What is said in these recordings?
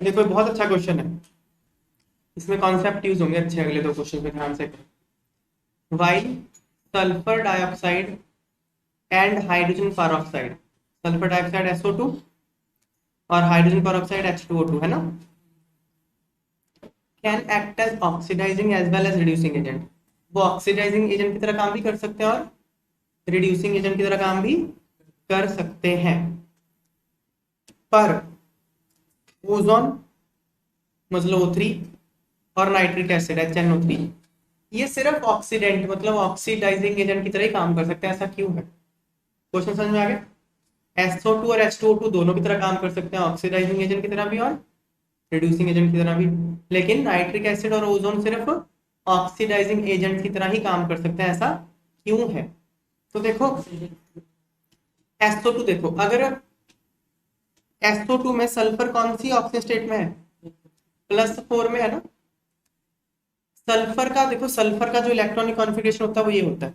देखो ये बहुत अच्छा क्वेश्चन है, इसमें कॉन्सेप्ट यूज होंगे अच्छे, अगले दो क्वेश्चन पे ध्यान से। While sulphur dioxide and hydrogen peroxide, sulphur dioxide SO2 और हाइड्रोजन पेरोक्साइड H2O2 है ना, can act as oxidising as well as reducing agent. वो ऑक्सीडाइजिंग एजेंट की तरह काम भी कर सकते हैं और रिड्यूसिंग एजेंट की तरह काम भी कर सकते हैं। पर ओजोन मतलब O3 और नाइट्रिक एसिड HNO3 ये सिर्फ ऑक्सीडेंट मतलब ऑक्सीडाइजिंग एजेंट की तरह ही काम कर सकते हैं, ऐसा क्यों है? क्वेश्चन समझ में आ गया? SO2 और H2O2 दोनों की तरह काम कर सकते हैं, ऑक्सीडाइजिंग एजेंट की तरह भी और रिड्यूसिंग एजेंट की तरह भी, लेकिन नाइट्रिक एसिड और ओजोन सिर्फ ऑक्सीडाइजिंग एजेंट की तरह ही काम कर सकते हैं, ऐसा क्यों है? तो देखो SO2 देखो, अगर SO2 में सल्फर कौन सी ऑक्सीजन स्टेट में है? +4 में है ना। सल्फर का देखो, सल्फर का जो इलेक्ट्रॉनिक कॉन्फ़िगरेशन होता है वो ये होता है,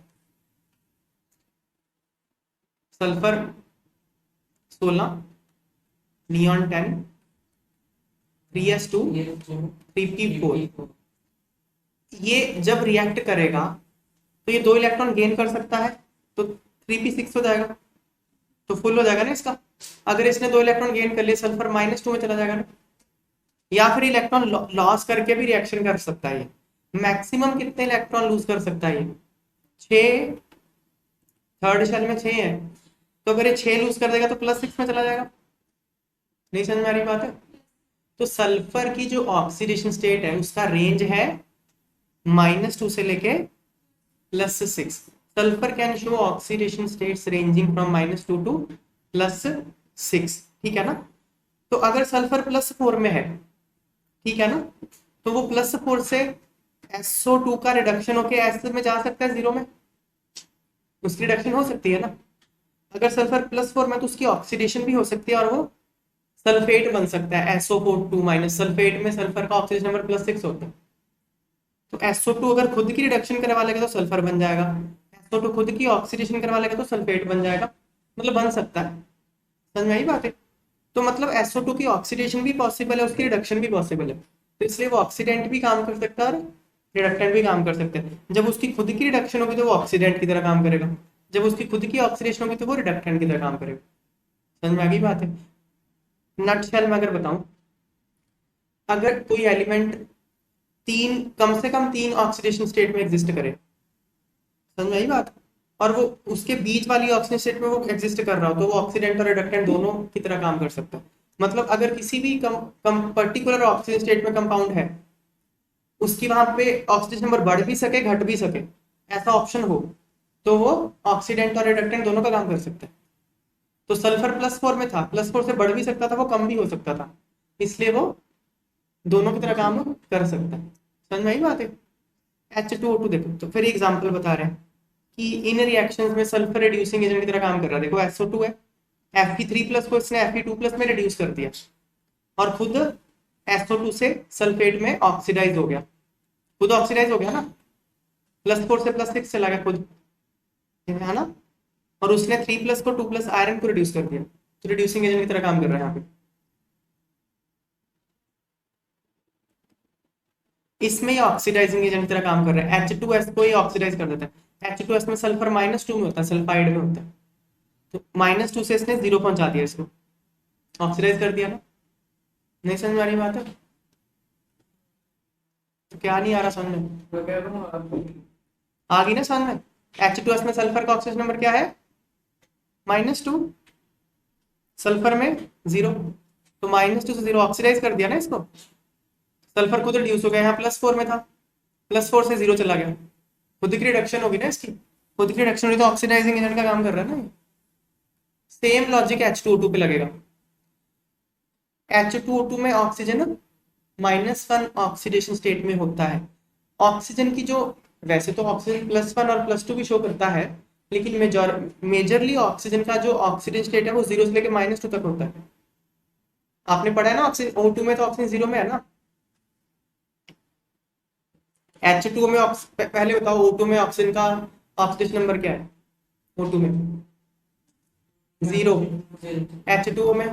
सल्फर 16, नियॉन 10, 3s2, 3p4। ये जब रिएक्ट करेगा तो ये 2 इलेक्ट्रॉन गेन कर सकता है, तो 3p6 हो जाएगा, तो फुल हो जाएगा ना इसका। अगर इसने 2 इलेक्ट्रॉन गेन कर लिए, सल्फर -2 में चला जाएगा ना। या फिर इलेक्ट्रॉन लॉस करके भी रिएक्शन कर सकता है। मैक्सिमम कितने इलेक्ट्रॉन लूज कर सकता है? 6, थर्ड शेल में 6 है, तो अगर ये 6 लूज कर देगा तो +6 में चला जाएगा। नहीं समझ में आ रही बात है? तो सल्फर की जो ऑक्सीडेशन स्टेट है उसका रेंज है -2 से लेके +6। Sulphur can show oxidation states ranging from -2 to +6, ठीक है ना। तो अगर सल्फर +4 में है, ठीक है ना, तो वो +4 से SO2 का रिडक्शन होके एस में जा सकता है 0 में, उसकी रिडक्शन हो सकती है ना। अगर सल्फर +4 में तो उसकी ऑक्सीडेशन भी हो सकती है और वो सल्फेट बन सकता है SO2-, सल्फेट में सल्फर का ऑक्सीजन नंबर +6 होता है। तो SO2 अगर खुद की रिडक्शन करवा लेगा तो सल्फर बन जाएगा, SO2 खुद की ऑक्सीडेशन करवा लेगा तो सल्फेट बन जाएगा, मतलब बन सकता है। समझ में आई बात है? तो मतलब SO2 की ऑक्सीडेशन भी पॉसिबल है, उसकी रिडक्शन भी पॉसिबल है, तो इसलिए वो ऑक्सीडेंट भी काम कर सकता है और रिडक्टेंट भी काम कर सकते हैं। जब उसकी खुद की रिडक्शन होगी तो वो ऑक्सीडेंट की तरह काम करेगा, जब उसकी खुद की ऑक्सीडेशन होगी तो वो रिडक्टेंट की तरह काम करेगा। समझ में आ गई बात है? नट शेल में अगर बताऊं, अगर कोई एलिमेंट कम से कम 3 ऑक्सीडेशन स्टेट में एग्जिस्ट करे, समझ में आई बात, और वो उसके बीच वाली ऑक्सीजन स्टेट में वो एग्जिस्ट कर रहा हो, तो वो ऑक्सीडेंट और रिडक्टेंट दोनों की तरह काम कर सकता है। मतलब अगर किसी भी पर्टिकुलर ऑक्सीजन स्टेट में कंपाउंड है, उसकी वहां पे ऑक्सीजन नंबर बढ़ भी सके घट भी सके, ऐसा ऑप्शन हो, तो वो ऑक्सीडेंट और रिडक्टेंट दोनों का काम कर सकता है। तो सल्फर +4 में था, +4 से बढ़ भी सकता था, वो कम भी हो सकता था, इसलिए वो दोनों की तरह काम कर सकता है। समझ में आई बात है? H2O2 देखो, तो फिर एग्जांपल बता रहे हैं कि इन रिएक्शंस में सल्फर रिड्यूसिंग एजेंट की तरह काम कर रहा है। देखो SO2 है, Fe3+ को इसने Fe2+ में रिड्यूस कर दिया और खुद SO2 से सल्फेट में ऑक्सीडाइज हो गया, खुद ऑक्सीडाइज हो गया ना, +4 से +6 चला गया खुद, है ना। और उसने 3+ को 2+ आयरन को रिड्यूस कर दिया, तो रिड्यूसिंग एजेंट की तरह काम कर रहा है यहाँ पे। इसमें ऑक्सीडाइजिंग एजेंट की तरह काम कर रहा है, H2S को ही ऑक्सीडाइज कर देता है। H2S में सल्फर -2 में होता है, सल्फाइड में होता है, तो -2 से इसने 0 पहुंचा दिया, इसको ऑक्सीडाइज कर दिया ना। नहीं समझ में आ रही बात है? तो क्या नहीं आ रहा समझ में? आ गई ना समझ में? H2S में सल्फर का ऑक्सीजन नंबर क्या है? -2, सल्फर में 0, तो -2 से 0 ऑक्सीडाइज कर दिया ना इसको, सल्फर खुद रिड्यूस हो गया, यहाँ +4 में था, +4 से 0 चला गया, खुद की रिडक्शन होगी ना इसकी, खुद की रिडक्शन हुई तो ऑक्सीडाइजिंग एजेंट का काम कर रहा है ना। सेम लॉजिक H2O2 पे लगेगा। H2O2 में ऑक्सीजन -1 ऑक्सीडेशन स्टेट में होता है। ऑक्सीजन की जो, वैसे तो ऑक्सीजन +1 और +2 भी शो करता है, लेकिन मेजरली ऑक्सीजन का जो ऑक्सीडेशन स्टेट है वो 0 से लेकर -2 तक होता है। आपने पढ़ा है ना, ऑक्सीजन O2 में तो ऑक्सीजन 0 में है ना। H2O में पहले बताओ, O2 में ऑक्सीजन का ऑक्सीडेशन नंबर क्या है? O2 में 0, H2O में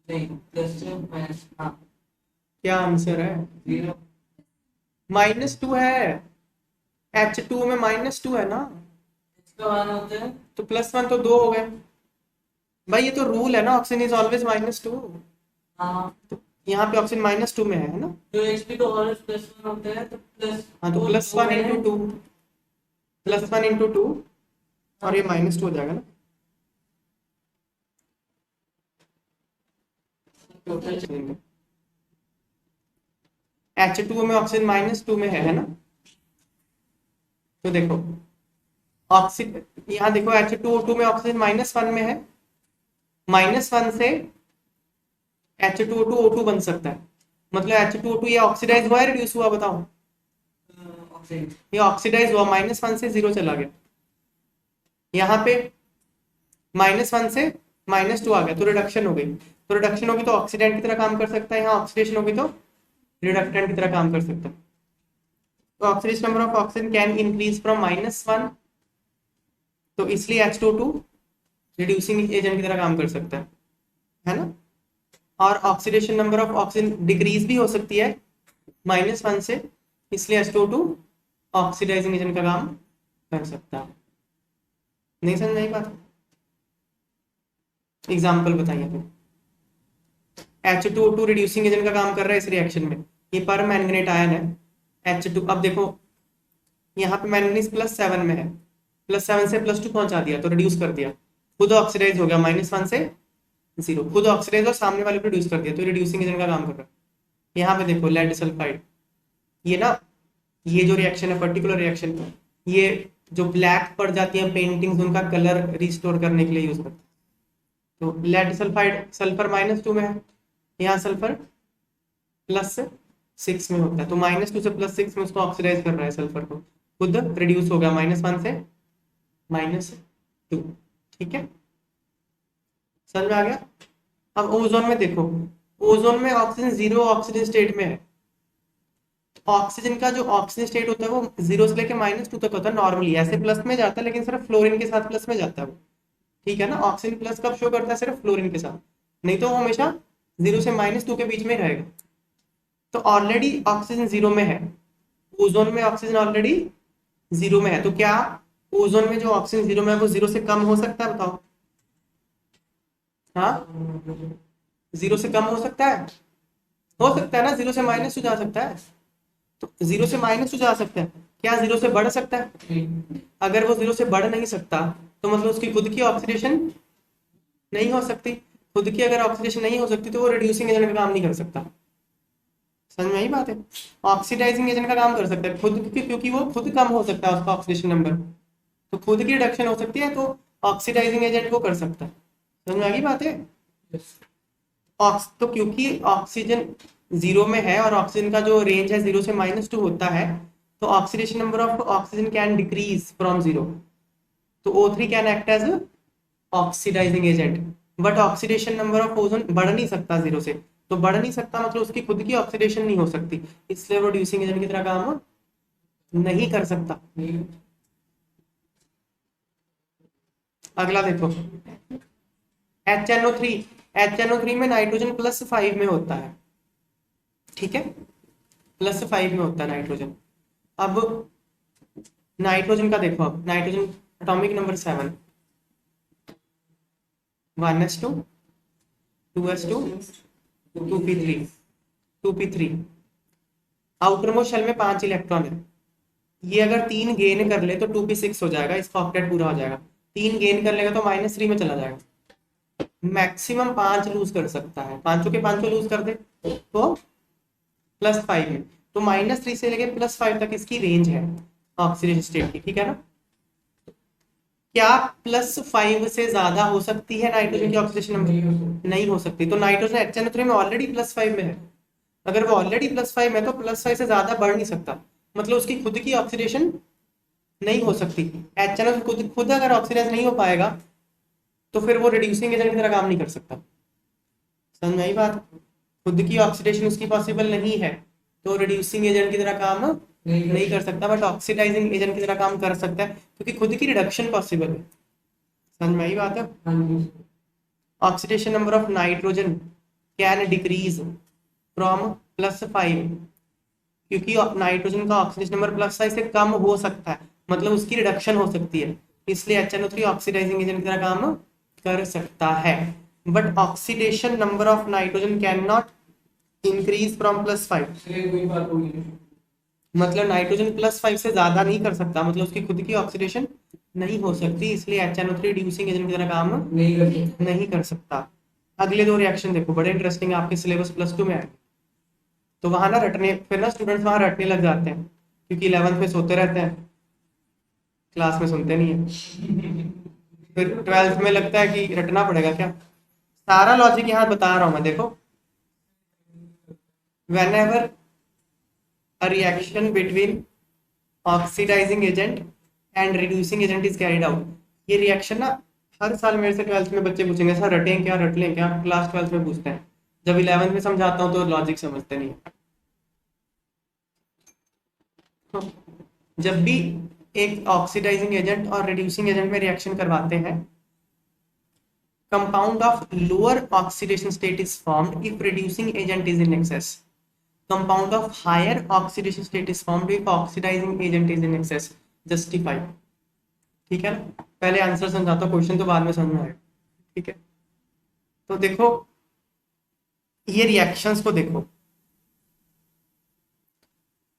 नहीं, प्लस माइनस, हाँ क्या आंसर है? 0। -2 है। H2 में -2 है ना, इसका मान होते हैं। तो +1 तो 2 हो गए। भाई ये तो रूल है ना, ऑक्सीजन इज ऑलवेज -2। हाँ, तो यहाँ पे ऑक्सीजन -2 में है ना। तो HP तो ऑलवेज +1 होते हैं, तो प्लस हाँ तो वो +1 है, इंटू 2, +1 इंटू 2, और ये -2 हो जाएगा ना। टोटल। H2 में ऑक्सीजन -2 में है ना। तो देखो ऑक्सीजन, यहाँ देखो H2O2 में ऑक्सीजन -1 में है, -1 से H2O2 बन सकता है। मतलब H2O2 ये ऑक्सीडाइज हुआ है, रिड्यूस हुआ, बताओ। ऑक्सीजन। ये ऑक्सीडाइज हुआ, -1 से 0 चला गया। यहाँ पे -1 से -2 आ गया, तो रिडक्शन हो गई। तो रिडक्शन होगी तो ऑक्सीडेंट की तरह काम कर सकता है, यहाँ ऑक्सीडेशन होगी तो रिडक्टेंट की तरह काम कर सकता है। तो oxidation number of oxygen can increase from -1, तो इसलिए H2O2 रिड्यूसिंग एजेंट की तरह काम कर सकता है ना। और oxidation number of oxygen decrease भी हो सकती है -1 से, इसलिए H2O2 ऑक्सीडाइजिंग एजेंट का काम कर सकता है। नहीं समझ आई बात? एग्जाम्पल बताइए फिर। H2O2 रिड्यूसिंग एजेंट का काम कर रहा है इस रिएक्शन में। ये पर मैंगनेट आयन है H2। अब देखो यहाँ पे मैंगनीज +7 में है, +7 से +2 पहुंचा दिया तो रिड्यूस कर दिया, खुद ऑक्सीडाइज हो गया -1 से 0, खुद ऑक्सीडाइज और सामने वाले को रिड्यूस कर दिया, तो रिड्यूसिंग एजेंट का काम कर रहा है। यहाँ पे देखो लेड सल्फाइड, ये ना, ये जो रिएक्शन है पर्टिकुलर रिएक्शन, ये जो ब्लैक पड़ जाती है पेंटिंग्स उनका कलर रिस्टोर करने के लिए यूज करते हैं। तो लेड सल्फाइड सल्फर -2 में है, यहाँ सल्फर +6 में होता है, तो -2 से +6 में उसको ऑक्सीडाइज कर रहा है सल्फर को, खुद रिड्यूस हो गया -1 से -2। ठीक है, समझ में आ गया? अब ओजोन में देखो, ओजोन में ऑक्सीजन 0 ऑक्सीजन स्टेट में है। ऑक्सीजन का जो ऑक्सीजन स्टेट होता है वो 0 से लेके -2 तक होता है नॉर्मली, ऐसे प्लस में जाता है लेकिन सिर्फ फ्लोरीन के साथ प्लस में जाता है वो। ठीक है ना, ऑक्सीजन प्लस कब शो करता है? सिर्फ फ्लोरीन के साथ, नहीं तो वो हमेशा 0 से -2 के बीच में रहेगा। तो ऑलरेडी ऑक्सीजन 0 में है, ओजोन में ऑक्सीजन ऑलरेडी 0 में है, तो क्या ओजोन में जो ऑक्सीजन 0 में है वो 0 से कम हो सकता है? बताओ। हाँ, 0 से कम हो सकता है ना, 0 से -2 जा सकता है। तो 0 से -2 जा सकता है, क्या 0 से बढ़ सकता है? अगर वो 0 से बढ़ नहीं सकता तो मतलब उसकी खुद की ऑक्सीडेशन नहीं हो सकती। खुद की अगर ऑक्सीडेशन नहीं हो सकती तो वो रिड्यूसिंग एजेंट का काम नहीं कर सकता। समझ में आई बात है? ऑक्सीडाइजिंग एजेंट का काम कर सकता है खुद की, क्योंकि वो खुद कम हो सकता है उसका ऑक्सीडेशन नंबर, तो खुद की रिडक्शन हो सकती है, तो ऑक्सीडाइजिंग एजेंट को कर सकता है। समझ में आ गई बात है? तो क्योंकि ऑक्सीजन 0 में है और ऑक्सीजन का जो रेंज है 0 से -2 होता है, तो oxidation number of oxygen can decrease from 0, तो O3 can act as oxidising agent. But oxidation number of ozone बढ़ नहीं सकता 0 से, तो बढ़ नहीं सकता मतलब उसकी खुद की ऑक्सीडेशन नहीं हो सकती, इसलिए वो रिड्यूसिंग एजेंट की तरह काम नहीं कर सकता। अगला देखो HNO3, HNO3 में नाइट्रोजन +5 में होता है। ठीक है, +5 में होता है नाइट्रोजन। अब नाइट्रोजन का देखो, अब nitrogen atomic number 7, 1s2 2s2 2p3 2p3। Outermost shell में 5 इलेक्ट्रॉन है, ये अगर 3 गेन कर ले तो 2p6 हो जाएगा, इसका ऑक्टेट पूरा हो जाएगा। 3 गेन कर लेगा तो -3 में चला जाएगा। मैक्सिमम 5 लूज कर सकता है, पांचों के पांचों लूज कर दे तो +5 में, तो -3 से लेके +5 तक इसकी रेंज है ऑक्सीडेशन स्टेट की। ठीक है ना, क्या +5 से ज्यादा हो सकती है नाइट्रोजन की ऑक्सीडेशन नंबर? नहीं हो सकती। तो नाइट्रोजन HNO3 में ऑलरेडी +5 में है, अगर वो ऑलरेडी +5 में है तो +5 से ज्यादा बढ़ नहीं सकता, मतलब उसकी खुद की ऑक्सीडेशन नहीं हो सकती। HNO खुद खुद अगर ऑक्सीडाइज नहीं हो पाएगा तो फिर वो रिड्यूसिंग एजेंट की तरह काम नहीं कर सकता। समझ में आई बात? खुद की ऑक्सीडेशन उसकी पॉसिबल नहीं है तो रिड्यूसिंग एजेंट की तरह काम नहीं कर सकता, बट ऑक्सीडाइजिंग एजेंट की तरह काम कर सकता है क्योंकि खुद की रिडक्शन पॉसिबल है। समझ में आई बात है? Oxidation number of nitrogen can decrease from +5, क्योंकि नाइट्रोजन का ऑक्सीडेशन नंबर +5 से कम हो सकता है, मतलब उसकी रिडक्शन हो सकती है, इसलिए HNO3 ऑक्सीडाइजिंग एजेंट की तरह काम कर सकता है। But oxidation number of nitrogen can not increase from +5, कोई बात होगी, मतलब नाइट्रोजन +5 से ज्यादा नहीं कर सकता, मतलब उसकी खुद की ऑक्सीडेशन नहीं हो सकती, इसलिए HNO3 रिड्यूसिंग एजेंट की तरह काम नहीं कर सकता। अगले दो रिएक्शन देखो, बड़े इंटरेस्टिंग, आपके सिलेबस +2 में आए, तो वहां ना रटने, फिर ना स्टूडेंट्स वहां रटने लग जाते हैं, क्योंकि 11th में सोते रहते हैं, क्लास में सुनते नहीं है, फिर 12th में लगता है कि रटना पड़ेगा क्या। सारा लॉजिक यहाँ बता रहा हूं मैं, देखो whenever a reaction between oxidizing agent and reducing agent is carried out, ये रिएक्शन ना हर साल मेरे से 12th में बच्चे पूछेंगे सर रटें क्या, रट लें क्या, क्लास 12th में पूछते हैं, जब 11th में समझाता हूँ तो लॉजिक समझते नहीं है। जब भी एक ऑक्सीडाइजिंग एजेंट और रिड्यूसिंग एजेंट में रिएक्शन करवाते हैं, compound of lower oxidation state is formed if reducing agent is in excess, compound of higher oxidation state is formed if oxidizing agent is in excess, justify। ठीक है ना, पहले answer समझाता हूँ, question तो बाद में समझ में आएगा, ठीक है। तो देखो ये रिएक्शंस को देखो,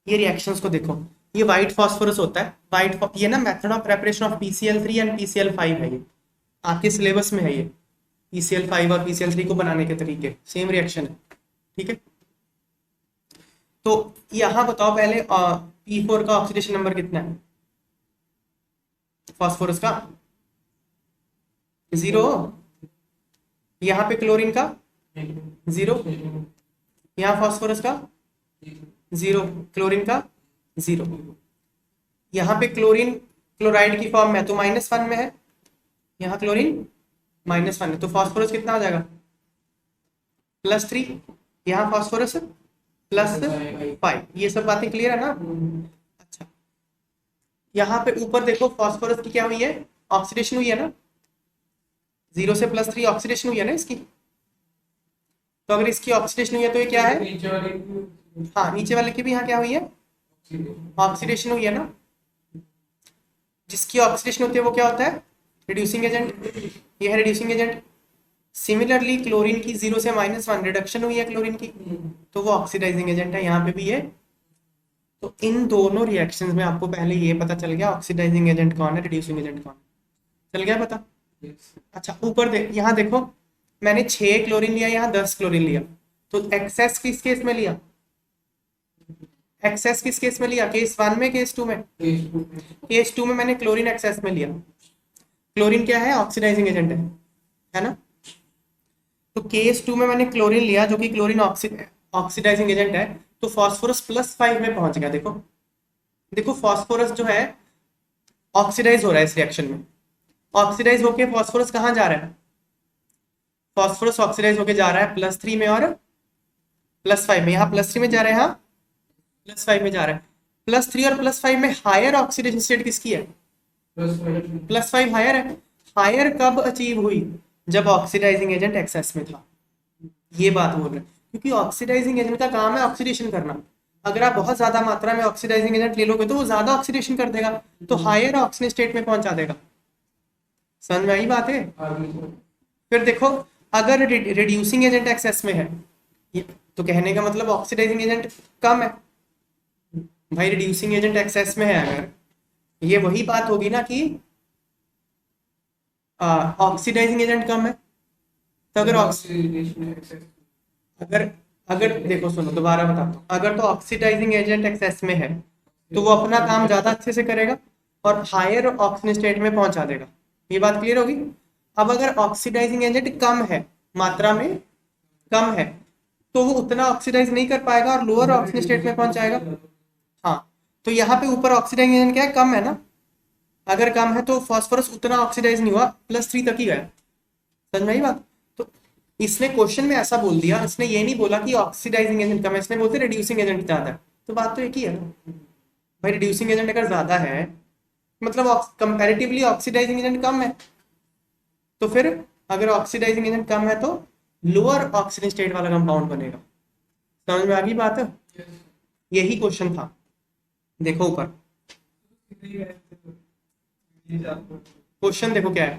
ये रिएक्शंस को देखो, ये व्हाइट फास्फोरस होता है, ये ना method of preparation of PCl3 and PCl5 है, ये आपके सिलेबस में है, ये PCl5 और PCl3 को बनाने के तरीके सेम रिएक्शन है, ठीक है। तो यहां बताओ पहले P4 का ऑक्सीडेशन नंबर कितना है, फास्फोरस का 0, यहाँ पे क्लोरीन का 0, यहाँ फास्फोरस का 0, क्लोरीन का 0, यहाँ पे क्लोरीन क्लोराइड की फॉर्म में तो -1 में है, यहाँ क्लोरीन -1 है, तो फास्फोरस कितना आ जाएगा +3, यहाँ फास्फोरस +5, ये सब बातें क्लियर है ना। अच्छा, यहाँ पे ऊपर देखो फास्फोरस की क्या हुई है, ऑक्सीडेशन हुई है ना, 0 से +3 ऑक्सीडेशन हुई है ना इसकी, तो अगर इसकी ऑक्सीडेशन हुई है तो ये क्या है, हाँ नीचे वाले की भी यहाँ क्या हुई है, ऑक्सीडेशन हुई है ना, जिसकी ऑक्सीडेशन होती है वो क्या होता है, रिड्यूसिंग एजेंट, ये है रिड्यूसिंग एजेंट। सिमिलरली क्लोरीन की 0 से -1 रिडक्शन हुई है क्लोरीन की, तो वो ऑक्सीडाइजिंग एजेंट है, यहाँ पे भी है। तो इन दोनों रिएक्शंस में आपको पहले ये पता चल गया ऑक्सीडाइजिंग एजेंट कौन है, रिड्यूसिंग एजेंट कौन है, चल गया पता। अच्छा ऊपर यहाँ देखो, मैंने 6 क्लोरीन लिया, यहाँ 10 क्लोरीन लिया, तो एक्सेस किस केस में लिया, एक्सेस किस केस में लिया, केस 1 में, केस 2 में, केस 2 में मैंने क्लोरीन एक्सेस में लिया। क्लोरीन क्या है, ऑक्सीडाइजिंग एजेंट है ना, तो केस 2 में मैंने क्लोरीन लिया जो कि क्लोरीन ऑक्सीडाइजिंग एजेंट है, तो फास्फोरस +5 में पहुंच गया। देखो देखो फास्फोरस जो है ऑक्सीडाइज हो रहा है इस रिएक्शन में, ऑक्सीडाइज होके फास्फोरस कहाँ जा रहा है, फास्फोरस ऑक्सीडाइज होके जा रहा है +3 में और +5 में, यहाँ +3 में जा रहा है, यहाँ +5 में जा रहा है, +3 और +5 में हायर ऑक्सीडेशन स्टेट किसकी है, +5 हायर है। हायर कब अचीव हुई, जब ऑक्सीडाइजिंग एजेंट एक्सेस में था, ये बात बोल रहे हैं, क्योंकि ऑक्सीडाइजिंग एजेंट का काम है ऑक्सीडेशन करना, अगर आप बहुत ज्यादा मात्रा में ऑक्सीडाइजिंग एजेंट ले लोगे तो वो ज्यादा ऑक्सीडेशन कर देगा, तो हायर ऑक्सीजन स्टेट में पहुंचा देगा, समझ में आई बात है। फिर देखो अगर रिड्यूसिंग एजेंट एक्सेस में है, तो कहने का मतलब ऑक्सीडाइजिंग एजेंट कम है, भाई रिड्यूसिंग एजेंट एक्सेस में है अगर, ये वही बात होगी ना कि ऑक्सीडाइजिंग एजेंट कम है, तो अगर देखो सुनो दोबारा बताता हूँ, अगर तो ऑक्सीडाइजिंग एजेंट एक्सेस में है तो वो अपना काम ज्यादा अच्छे से करेगा और हायर ऑक्सीजन स्टेट में पहुंचा देगा, ये बात क्लियर होगी। अब अगर ऑक्सीडाइजिंग एजेंट कम है, मात्रा में कम है, तो वो उतना ऑक्सीडाइज नहीं कर पाएगा और लोअर ऑक्सीजन स्टेट में पहुंच जाएगा। हाँ, तो यहाँ पे ऊपर ऑक्सीडाइजिंग एजेंट क्या है, कम है ना, अगर कम है तो फास्फोरस उतना ऑक्सीडाइज नहीं हुआ, +3 तक ही गया, समझ में आई बात। तो इसने क्वेश्चन में ऐसा बोल दिया, इसने ये नहीं बोला कि ऑक्सीडाइजिंग एजेंट कम है, इसने बोलते रिड्यूसिंग एजेंट ज्यादा है, तो बात तो एक ही है ना भाई, रिड्यूसिंग एजेंट अगर ज्यादा है मतलब कंपैरेटिवली ऑक्सीडाइजिंग एजेंट कम है, तो फिर अगर ऑक्सीडाइजिंग एजेंट कम है तो लोअर ऑक्सीजन स्टेट वाला कंपाउंड बनेगा। समझ में आ गई बात है? यही क्वेश्चन था, देखो ऊपर क्वेश्चन देखो क्या है।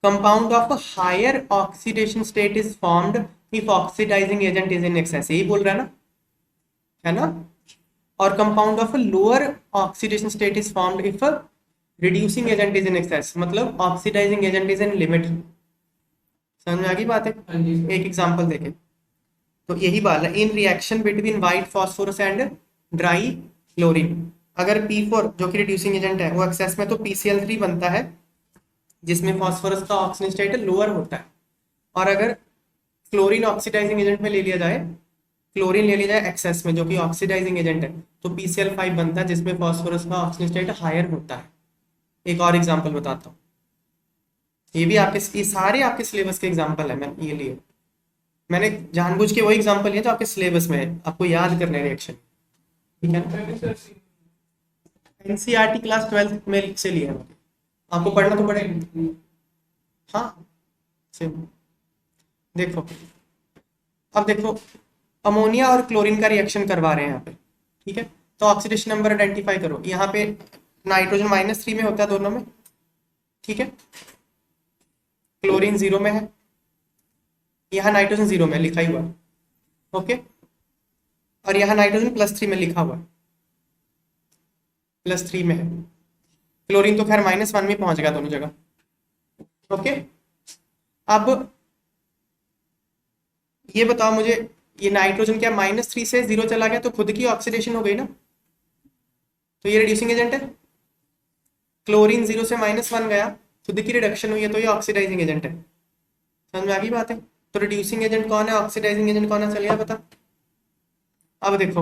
Compound of higher oxidation state is formed if oxidising agent is in excess, यही बोल रहा है ना? और compound of lower oxidation state is formed if reducing agent is in excess, मतलब oxidising agent is in limit. समझ में आ गई बात है? एक एग्जांपल देखें तो यही बात है, in reaction between white phosphorus and dry chlorine, अगर P4 जो कि रिड्यूसिंग एजेंट है वो एक्सेस में, तो PCl3 बनता है जिसमें फास्फोरस का ऑक्सीजन स्टेट लोअर होता है। और अगर क्लोरीन ऑक्सीडाइजिंग एजेंट में ले लिया जाए, क्लोरीन ले लिया जाए एक्सेस में जो कि ऑक्सीडाइजिंग एजेंट है, तो PCl5 बनता है जिसमें फास्फोरस का ऑक्सीजन स्टेट हायर होता है। एक और एग्जांपल बताता हूँ, ये भी आपके, ये सारे आपके सिलेबस के एग्जांपल है, मैंने ये लिए, मैंने जानबूझ के वही एग्जांपल लिए जो आपके सिलेबस में है, आपको याद करने रिएक्शन, ठीक है? एनसीईआरटी क्लास 12th में से लिया है, आपको पढ़ना तो पड़ेगा। हाँ देखो, अब देखो अमोनिया और क्लोरीन का रिएक्शन करवा रहे हैं यहाँ पे, ठीक है? तो ऑक्सीडेशन नंबर आइडेंटिफाई करो। यहाँ पे नाइट्रोजन -3 में होता है दोनों में, ठीक है? क्लोरीन 0 में है, यहाँ नाइट्रोजन 0 में लिखा ही हुआ है, ओके? और यहाँ नाइट्रोजन +3 में लिखा हुआ है, +3 में है। क्लोरीन तो खैर -1 में पहुंच गया दोनों जगह, ओके? अब ये बताओ मुझे, ये नाइट्रोजन क्या -3 से 0 चला गया तो खुद की ऑक्सीडेशन हो गई ना, तो ये रिड्यूसिंग एजेंट है। क्लोरीन 0 से -1 गया, खुद की रिडक्शन हुई है, तो ये ऑक्सीडाइजिंग एजेंट है। समझ में आ गई बात है? तो रिड्यूसिंग एजेंट कौन है, ऑक्सीडाइजिंग एजेंट कौन है, चलिए बता। अब देखो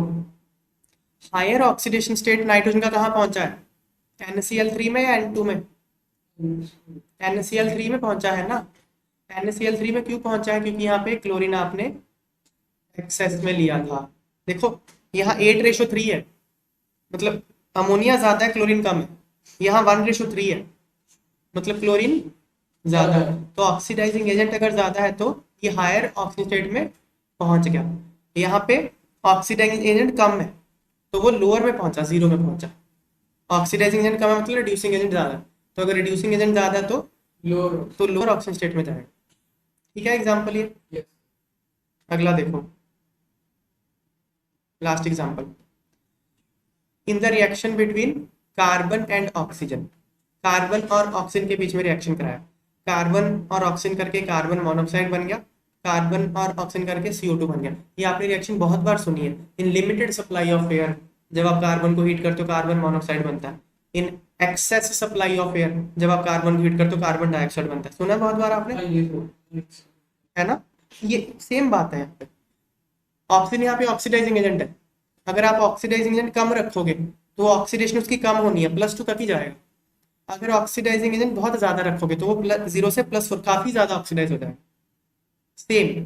हायर ऑक्सीडेशन स्टेट नाइट्रोजन का कहाँ पहुंचा है, NaCl3 में या N2 में? NaCl3 में पहुंचा है ना। NaCl3 में क्यों पहुंचा है, क्योंकि यहाँ पे क्लोरीन आपने एक्सेस में लिया था। देखो यहाँ 8:3 है, मतलब अमोनिया ज्यादा है क्लोरीन कम है, यहाँ 1:3 है, मतलब क्लोरीन ज्यादा है। तो ऑक्सीडाइजिंग एजेंट अगर ज्यादा है तो ये हायर ऑक्सीजन स्टेट में पहुंच गया। यहाँ पे ऑक्सीडाइजिंग एजेंट कम है तो वो लोअर में पहुंचा, 0 में पहुंचा। ऑक्सीडाइजिंग एजेंट कम है मतलब रिड्यूसिंग एजेंट ज्यादा है, तो अगर रिड्यूसिंग एजेंट ज्यादा है तो लोअर ऑक्सीजन स्टेट में जाएगा, ठीक है? एग्जाम्पल ये। अगला देखो, last example, in the reaction between carbon and oxygen, carbon और ऑक्सीजन के बीच में रिएक्शन कराया, कार्बन और ऑक्सीजन करके कार्बन मोनोऑक्साइड बन गया, कार्बन और ऑक्सीजन करके CO2 बन गया। ये आपने रिएक्शन बहुत बार सुनी है। In limited supply of air, जब आप कार्बन को हीट करते हो कार्बन मोनोऑक्साइड बनता है। In excess supply of air, जब आप कार्बन को हीट करते हो कार्बन डाइऑक्साइड बनता है। सुना है बहुत बार आपने, है ना? ये सेम बात है यहाँ पे। ऑक्सीजन यहाँ पे ऑक्सीडाइजिंग एजेंट है, अगर आप ऑक्सीडाइजिंग एजेंट कम रखोगे तो ऑक्सीडेशन उसकी कम होनी है, +2 तक ही जाएगा। अगर ऑक्सीडाइजिंग एजेंट बहुत ज्यादा रखोगे तो वो 0 से +4 काफी ज्यादा ऑक्सीडाइज हो जाएगा। सेम